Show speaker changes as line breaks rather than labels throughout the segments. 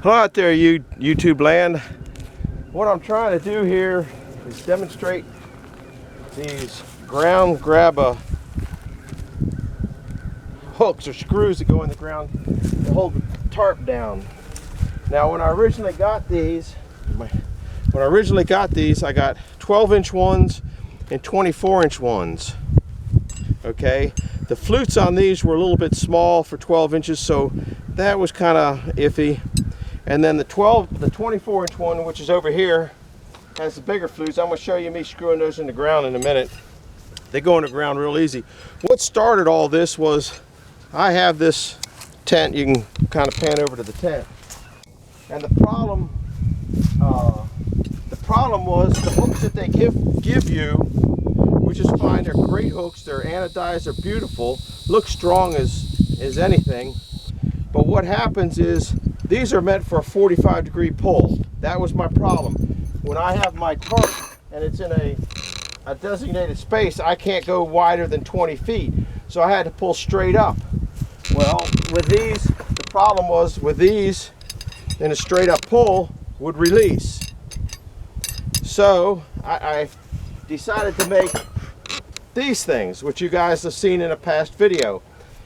Hello out there, YouTube land. What I'm trying to do here is demonstrate these ground Grabba hooks or screws that go in the ground to hold the tarp down. Now, when I originally got these, I got 12-inch ones and 24-inch ones. Okay, the flutes on these were a little bit small for 12 inches, so that was kind of iffy. And then the 24-inch one, which is over here, has the bigger flutes. I'm going to show you me screwing those in the ground in a minute. They go in the ground real easy. What started all this was I have this tent. You can kind of pan over to the tent. And the problem was the hooks that they give you, which is fine. They're great hooks. They're anodized. They're beautiful. Look strong as anything. But what happens is these are meant for a 45-degree pull. That was my problem. When I have my tarp and it's in a designated space, I can't go wider than 20 feet. So I had to pull straight up. Well, with these, the problem was with these, in a straight up pull would release. So I decided to make these things, which you guys have seen in a past video.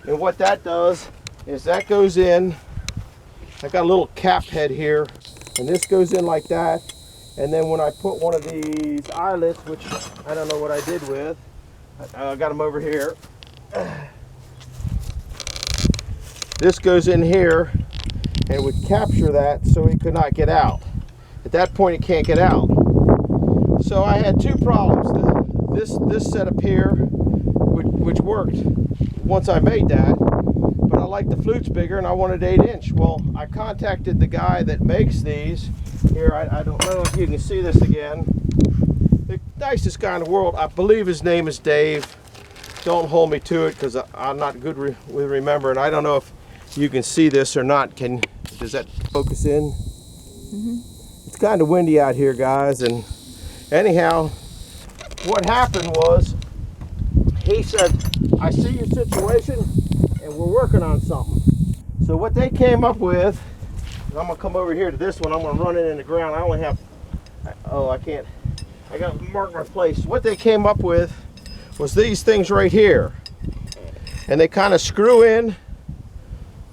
And what that does is that goes in. I got a little cap head here, and this goes in like that. And then when I put one of these eyelets, which I don't know what I did with, I got them over here. This goes in here and would capture that so it could not get out. At that point, it can't get out. So I had two problems. This setup here, which worked once I made that, but I liked the flutes bigger and I wanted 8-inch. Well, I contacted the guy that makes these. Here, I don't know if you can see this again. The nicest guy in the world. I believe his name is Dave. Don't hold me to it because I'm not good with remembering. I don't know if you can see this or not. Does that focus in? Mm-hmm. It's kind of windy out here, guys. And anyhow, what happened was he said, I see your situation and we're working on something. So what they came up with, and I'm gonna come over here to this one, I'm gonna run it in the ground. I only have, oh, I can't, I gotta mark my place. What they came up with was these things right here. And they kind of screw in,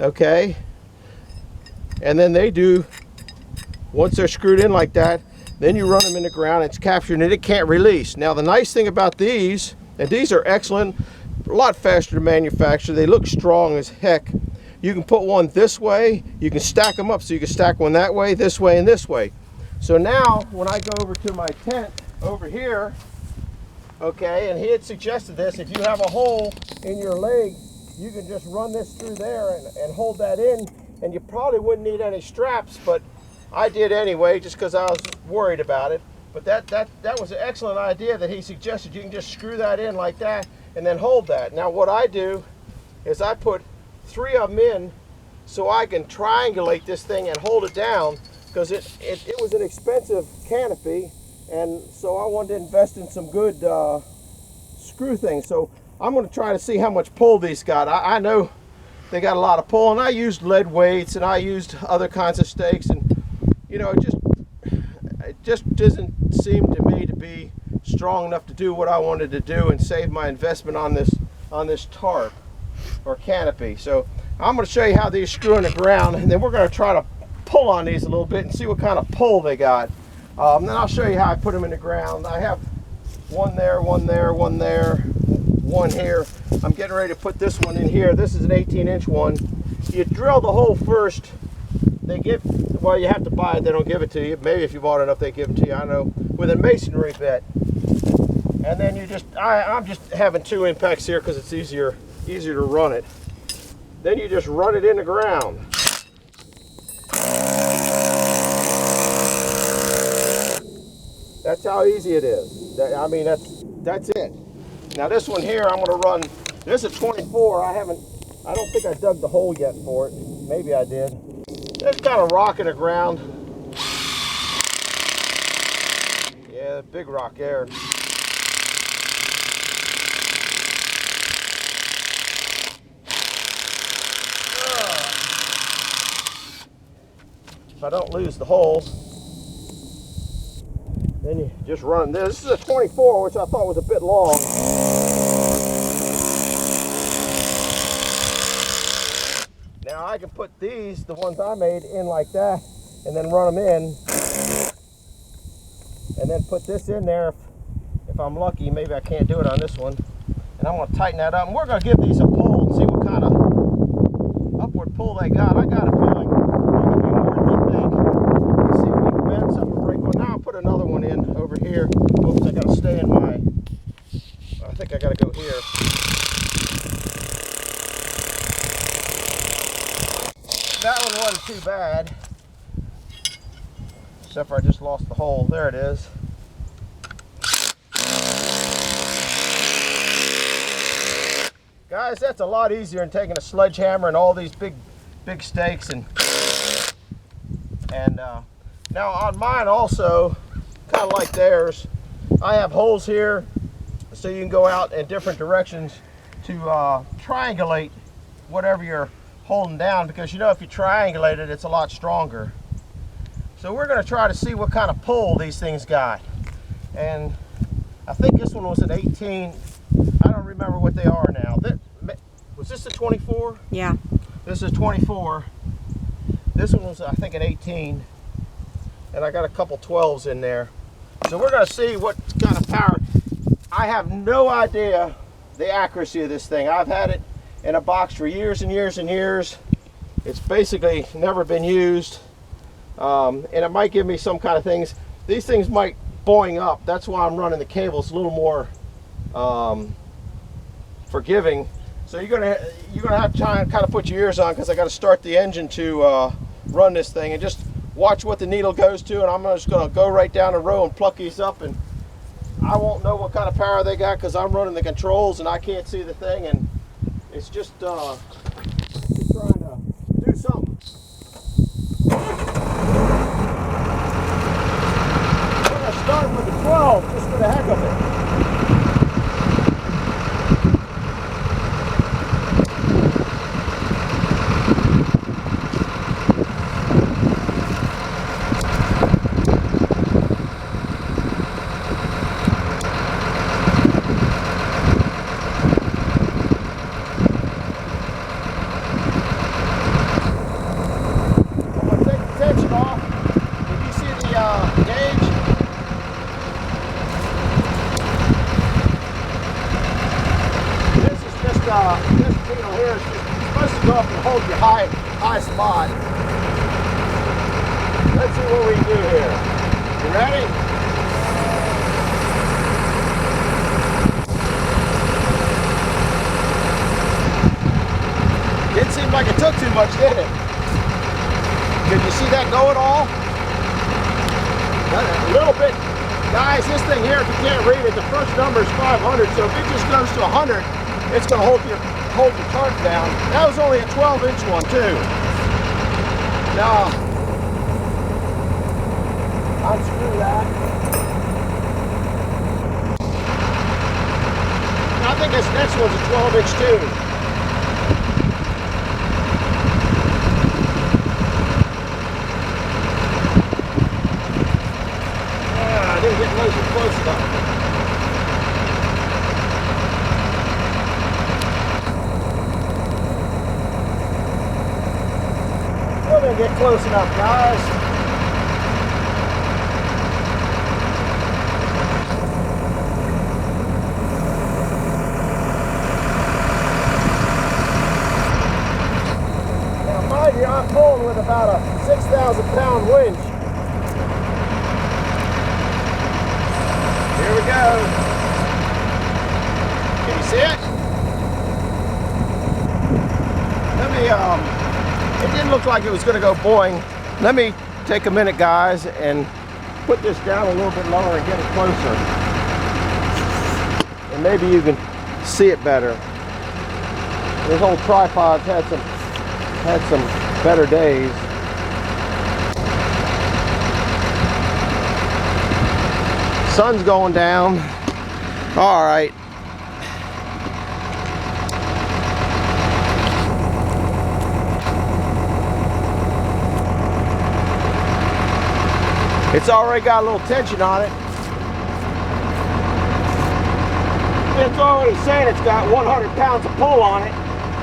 okay? And then they do, once they're screwed in like that, then you run them in the ground, it's captured and it can't release. Now the nice thing about these, and these are excellent, a lot faster to manufacture, they look strong as heck. You can put one this way, you can stack them up, so you can stack one that way, this way, and this way. So now, when I go over to my tent over here, okay, and he had suggested this, if you have a hole in your leg, you can just run this through there and hold that in, and you probably wouldn't need any straps, but I did anyway, just because I was worried about it. But that was an excellent idea that he suggested. You can just screw that in like that and then hold that. Now what I do is I put 3 of them in so I can triangulate this thing and hold it down, because it was an expensive canopy, and so I wanted to invest in some good screw things. So I'm going to try to see how much pull these got. I know they got a lot of pull, and I used lead weights and I used other kinds of stakes, and you know, it just doesn't seem to me to be strong enough to do what I wanted to do and save my investment on this tarp or canopy. So I'm going to show you how these screw in the ground, and then we're going to try to pull on these a little bit and see what kind of pull they got. Then I'll show you how I put them in the ground. I have one there, one there, one there, one here. I'm getting ready to put this one in here. This is an 18-inch one. You drill the hole first. Well, you have to buy it. They don't give it to you. Maybe if you bought enough, they give it to you. I don't know. With a masonry bit. And then you just, I'm just having 2 impacts here because it's easier to run it. Then you just run it in the ground. That's how easy it is. I mean, that's it. Now this one here, I'm going to run. This is a 24. I don't think I dug the hole yet for it. Maybe I did. It's kind of rock in the ground. Yeah, big rock there. if I don't lose the hole, then you just run this. This is a 24, which I thought was a bit long. Now I can put these, the ones I made, in like that, and then run them in, and then put this in there if I'm lucky. Maybe I can't do it on this one. And I'm going to tighten that up, and we're going to give these a pull and see what kind of upward pull they got. I got a feeling they're going to be more than you think. Let's see if we can bend something and break one. Now I'll put another one in over here. Oops, I got to stay in my, I think I got to go here. That one wasn't too bad, except for I just lost the hole. There it is. Guys, that's a lot easier than taking a sledgehammer and all these big stakes. And now on mine also, kind of like theirs, I have holes here so you can go out in different directions to triangulate whatever you're holding down, because you know if you triangulate it, it's a lot stronger. So we're going to try to see what kind of pull these things got. And I think this one was an 18. I don't remember what they are now. Was this a 24?
Yeah.
This is a 24. This one was, I think, an 18. And I got a couple 12s in there. So we're going to see what kind of power. I have no idea the accuracy of this thing. I've had it in a box for years and years and years. It's basically never been used. And it might give me some kind of things. These things might boing up. That's why I'm running the cables a little more forgiving. So you're gonna have to try and kind of put your ears on, because I got to start the engine to run this thing, and just watch what the needle goes to. And I'm just gonna go right down the row and pluck these up, and I won't know what kind of power they got because I'm running the controls and I can't see the thing, and it's just trying to do something. We're gonna start with the 12 just for the heck of it. This needle here is supposed to go up and hold your high spot. Let's see what we can do here. You ready? Didn't seem like it took too much, did it? Did you see that go at all? A little bit. Guys, this thing here, if you can't read it, the first number is 500, so if it just goes to 100, it's going to hold your tarp down. That was only a 12-inch one too. Now, unscrew that. I think this next one's a 12-inch too. I didn't get close enough. Get close enough, guys. Now, mind you, I'm pulling with about a 6,000-pound winch. Here we go. Can you see it? Let me it didn't look like it was going to go boing. Let me take a minute, guys, and put this down a little bit lower and get it closer. And maybe you can see it better. This old tripod's had some better days. Sun's going down. All right. It's already got a little tension on it. It's already saying it's got 100 pounds of pull on it,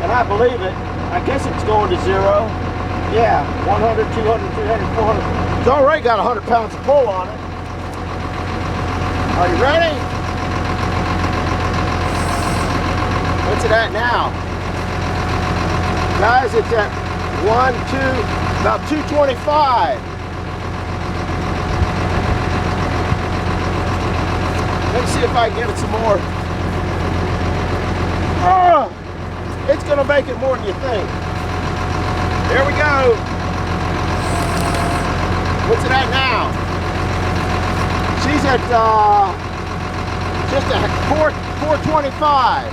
and I believe it. I guess it's going to 0. Yeah, 100, 200, 300, 400. It's already got 100 pounds of pull on it. Are you ready? What's it at now? Guys, it's at about 225. Let's see if I can get it some more. Oh, it's gonna make it more than you think. There we go. What's it at now? She's at just a 425.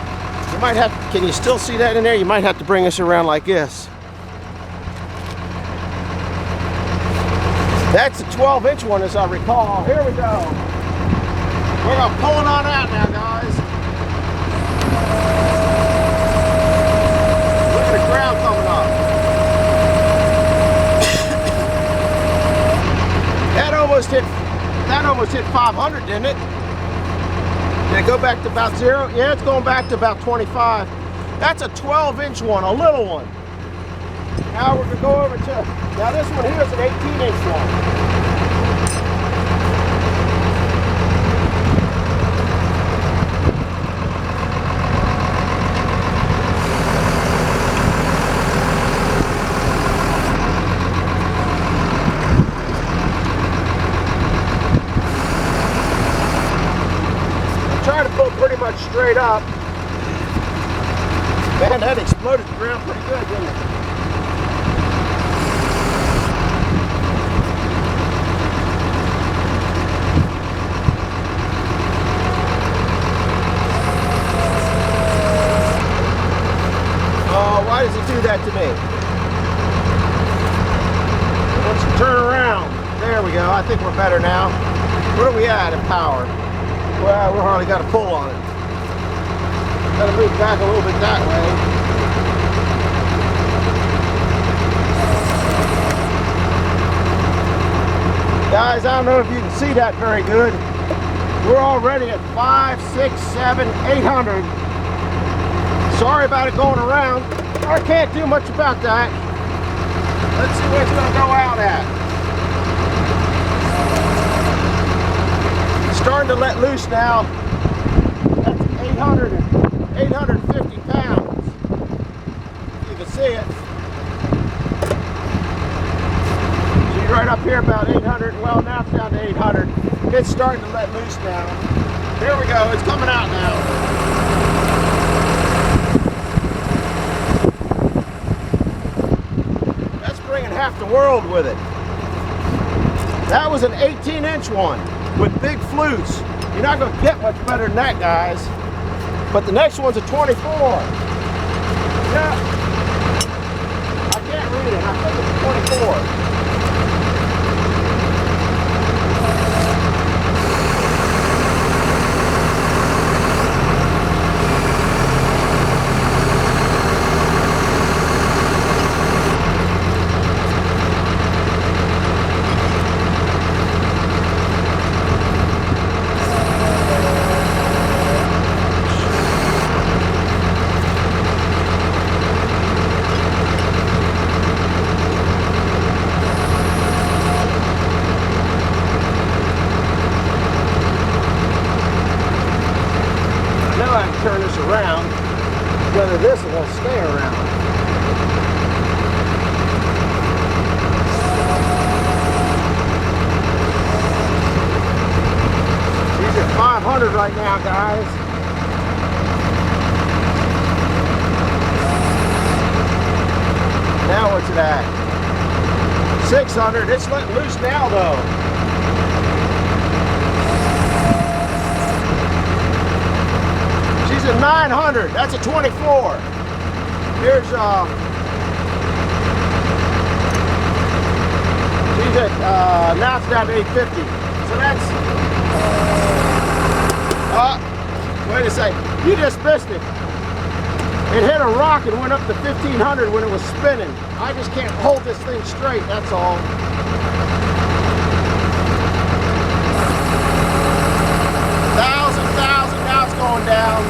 You might have, can you still see that in there? You might have to bring this around like this. That's a 12-inch one, as I recall. Here we go. We're gonna pull it on out now, guys. Look at the ground coming up. That almost hit 500, didn't it? Did it go back to about 0? Yeah, it's going back to about 25. That's a 12-inch one, a little one. Now we're gonna go over to, now this one here is an 18-inch one. Pretty much straight up. Man, that exploded the ground pretty good, didn't it? Oh, why does it do that to me? Once you turn around, there we go. I think we're better now. Where are we at in power? Well, we hardly got a pull on it. Got to move back a little bit that way. Guys, I don't know if you can see that very good. We're already at 5, 6, 7, 800. Sorry about it going around. I can't do much about that. Let's see what it's going to go out at. Starting to let loose now. That's 850 pounds. You can see it. She's right up here about 800. Well, now it's down to 800. It's starting to let loose now. Here we go. It's coming out now. That's bringing half the world with it. That was an 18-inch one with big flutes. You're not going to get much better than that, guys. But the next one's a 24. Yeah. I can't read it. I think it's a 24. Turn this around, whether this will stay around. These are 500 right now, guys. Now what's it at? 600. It's letting loose now, though. She's a 900. That's a 24. Here's she's at now it's down to 850. So that's wait a second. You just missed it. It hit a rock and went up to 1500 when it was spinning. I just can't hold this thing straight. That's all. going down.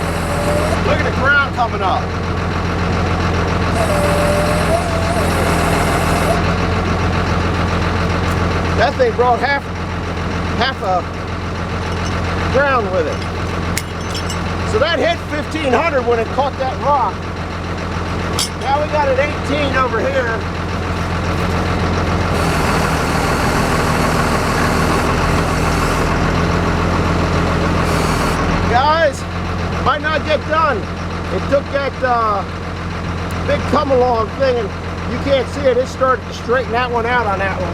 Look at the ground coming up. That thing brought half a ground with it. So that hit 1500 when it caught that rock. Now we got an 18 over here. Guys, might not get done. It took that big come along thing, and you can't see it. It started to straighten that one out on that one.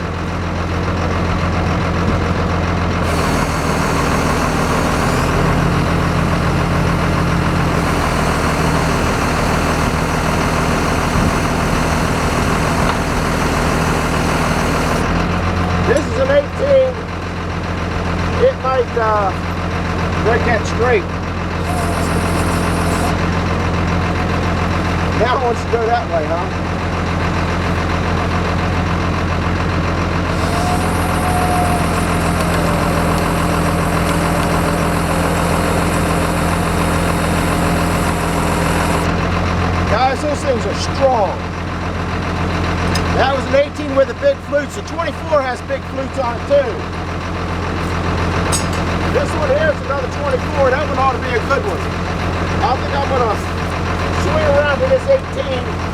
This is an 18. It might break that straight. Now it wants to go that way, huh? Guys, those things are strong. That was an 18 with a big flute, so 24 has big flutes on it too. This one here is another 24. That one ought to be a good one. I think I'm going to swing around to this 18.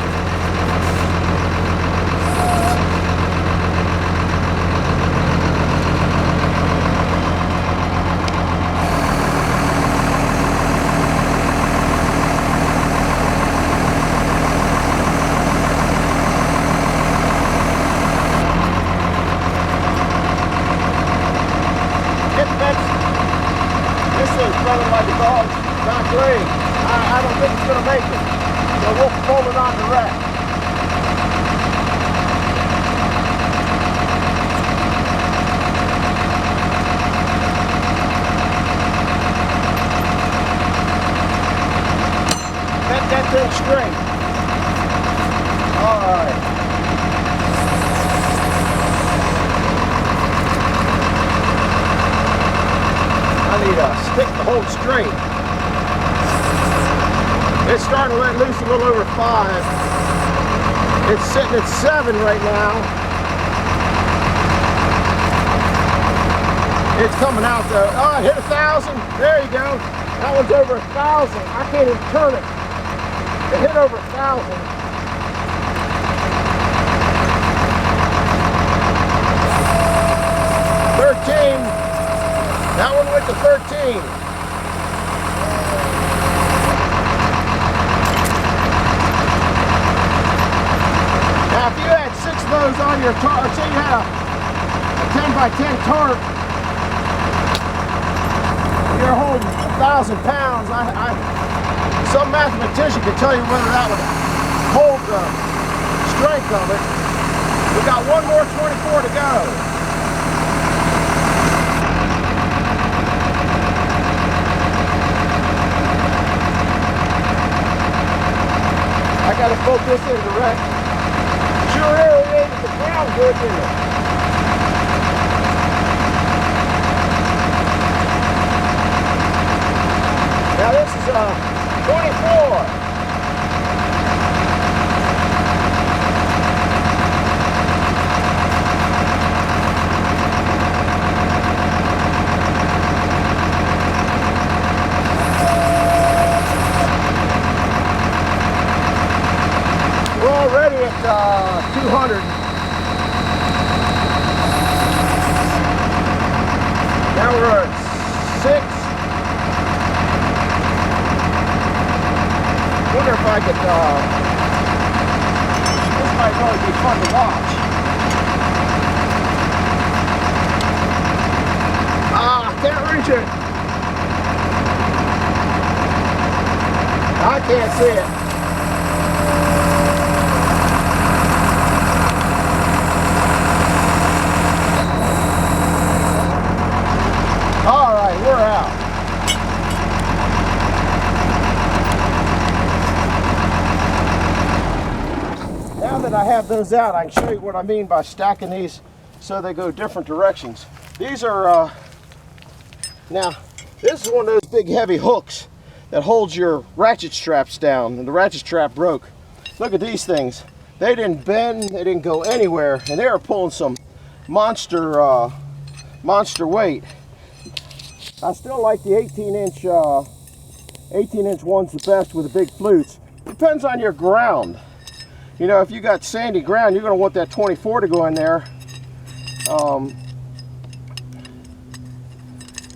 Like a dog, not great. I don't think it's going to make it. So we'll pull it on direct. Get that thing straight. All right. I need a stick to hold straight. It's starting to let loose a little over 5. It's sitting at 7 right now. It's coming out though. Oh, it hit 1,000. There you go. That one's over 1,000. I can't even turn it. It hit over 1,000. That one went to 13. Now if you had 6 of those on your tarp, say you had a 10 by 10 tarp, you're holding 1,000 pounds. Some mathematician could tell you whether that would hold the strength of it. We got one more 24 to go. I gotta float this in direct. Sure aerated the ground good, didn't it? Now this is 24. We're already at 200. Now we're at 6. Wonder if I could, this might really be fun to watch. I can't reach it. I can't see it. All right, we're out. Now that I have those out, I can show you what I mean by stacking these so they go different directions. These are, now, this is one of those big heavy hooks that holds your ratchet straps down, and the ratchet strap broke. Look at these things. They didn't bend, they didn't go anywhere, and they were pulling some monster weight. I still like the 18-inch ones the best with the big flutes. Depends on your ground. You know, if you got sandy ground, you're going to want that 24 to go in there.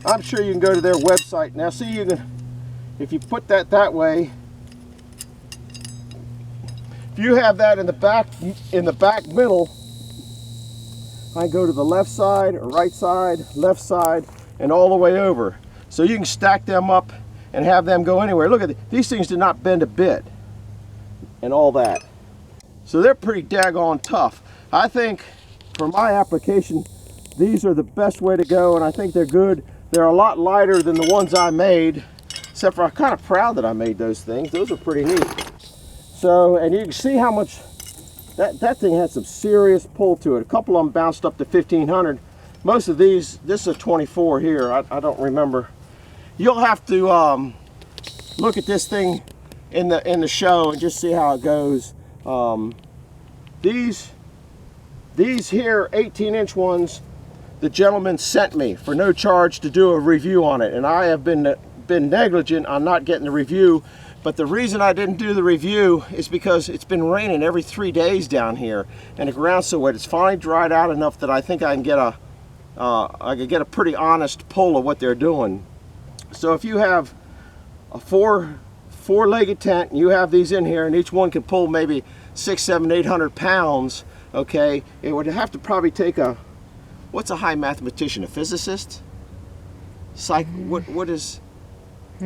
I'm sure you can go to their website. Now see, you can, if you put that way, if you have that in the back middle, I go to the left side or right side, left side, and all the way over. So you can stack them up and have them go anywhere. Look at it. These things did not bend a bit and all that. So they're pretty daggone tough. I think for my application, these are the best way to go, and I think they're good. They're a lot lighter than the ones I made, except for I'm kind of proud that I made those things. Those are pretty neat. So, and you can see how much that thing has some serious pull to it. A couple of them bounced up to 1500. Most of these, this is a 24 here. I don't remember. You'll have to look at this thing in the show and just see how it goes. These here 18-inch ones, the gentleman sent me for no charge to do a review on it, and I have been negligent on not getting the review. But the reason I didn't do the review is because it's been raining every 3 days down here, and the ground's so wet. It's finally dried out enough that I think I can get a pretty honest pull of what they're doing. So if you have a four-legged tent and you have these in here, and each one can pull maybe 600, 700, 800 pounds, okay, it would have to probably take what's a high mathematician, a physicist? What is,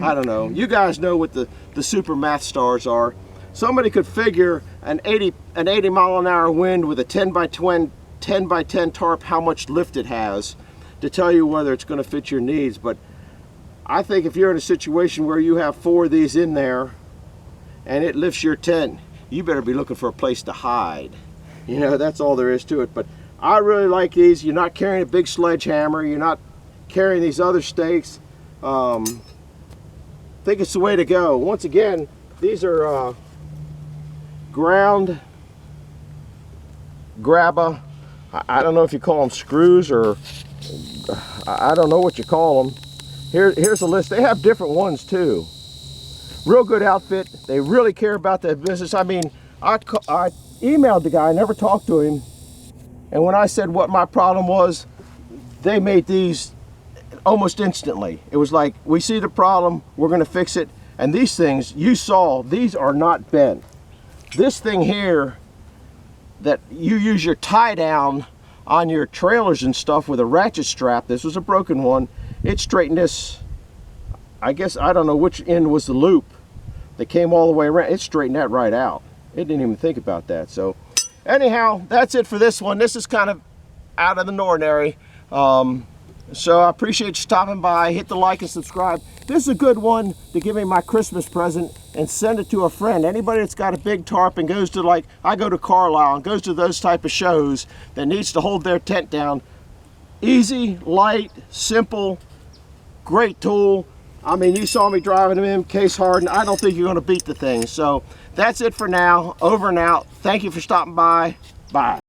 I don't know. You guys know what the super math stars are. Somebody could figure an 80 mile an hour wind with a 10 by 10 tarp, how much lift it has, to tell you whether it's going to fit your needs. But I think if you're in a situation where you have 4 of these in there and it lifts your tent, you better be looking for a place to hide. You know, that's all there is to it. But I really like these. You're not carrying a big sledgehammer. You're not carrying these other stakes. I think it's the way to go. Once again, these are ground Grabba. I don't know if you call them screws or I don't know what you call them. Here's a list. They have different ones too. Real good outfit. They really care about that business. I mean, I emailed the guy, I never talked to him, and when I said what my problem was, they made these almost instantly. It was like, we see the problem, we're going to fix it. And these things, you saw, these are not bent. This thing here, that you use your tie down on your trailers and stuff with a ratchet strap, this was a broken one, it straightened this, I guess, I don't know which end was the loop that came all the way around. It straightened that right out. It didn't even think about that. So anyhow, that's it for this one. This is kind of out of the ordinary. So I appreciate you stopping by. Hit the like and subscribe. This is a good one to give me my Christmas present and send it to a friend. Anybody that's got a big tarp and goes to, like, I go to Carlisle and goes to those type of shows that needs to hold their tent down. Easy, light, simple, great tool. I mean, you saw me driving them in, case hardened. I don't think you're going to beat the thing. So that's it for now. Over and out. Thank you for stopping by. Bye.